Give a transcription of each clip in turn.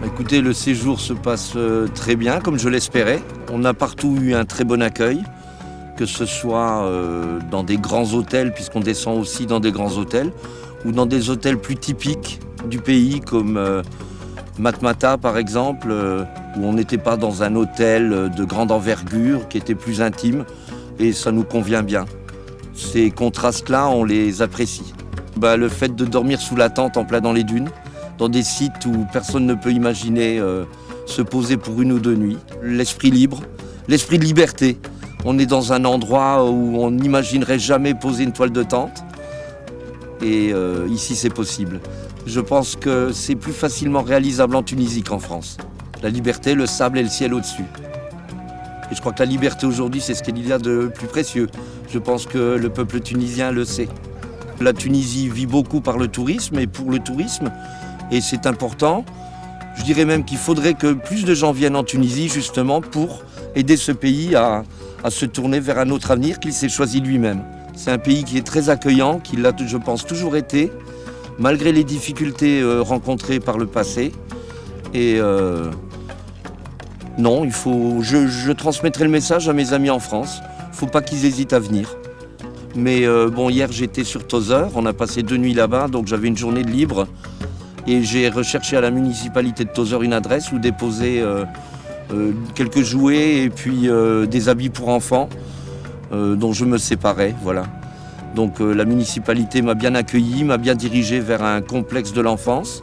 Écoutez, le séjour se passe très bien, comme je l'espérais. On a partout eu un très bon accueil, que ce soit dans des grands hôtels, puisqu'on descend aussi dans des grands hôtels, ou dans des hôtels plus typiques du pays, comme Matmata par exemple, où on n'était pas dans un hôtel de grande envergure, qui était plus intime, et ça nous convient bien. Ces contrastes-là, on les apprécie. Le fait de dormir sous la tente en plein dans les dunes, dans des sites où personne ne peut imaginer se poser pour 1 ou 2 nuits. L'esprit libre, l'esprit de liberté. On est dans un endroit où on n'imaginerait jamais poser une toile de tente. Et ici, c'est possible. Je pense que c'est plus facilement réalisable en Tunisie qu'en France. La liberté, le sable et le ciel au-dessus. Et je crois que la liberté aujourd'hui, c'est ce qu'il y a de plus précieux. Je pense que le peuple tunisien le sait. La Tunisie vit beaucoup par le tourisme et pour le tourisme. Et c'est important. Je dirais même qu'il faudrait que plus de gens viennent en Tunisie justement pour aider ce pays à se tourner vers un autre avenir qu'il s'est choisi lui-même. C'est un pays qui est très accueillant, qui l'a, je pense, toujours été, malgré les difficultés rencontrées par le passé. Et non, je transmettrai le message à mes amis en France. Il ne faut pas qu'ils hésitent à venir. Mais hier j'étais sur Tozeur, on a passé 2 nuits là-bas, donc j'avais une journée de libre. Et j'ai recherché à la municipalité de Tozeur une adresse où déposer quelques jouets et puis des habits pour enfants dont je me séparais. Voilà. Donc la municipalité m'a bien accueilli, m'a bien dirigé vers un complexe de l'enfance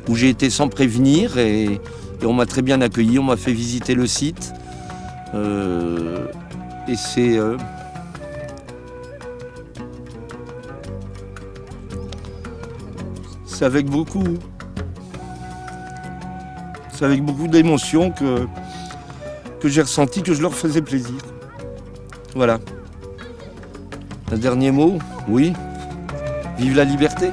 où j'ai été sans prévenir et on m'a très bien accueilli, on m'a fait visiter le site. Et c'est avec beaucoup d'émotion que j'ai ressenti que je leur faisais plaisir. Voilà. Un dernier mot, oui. Vive la liberté.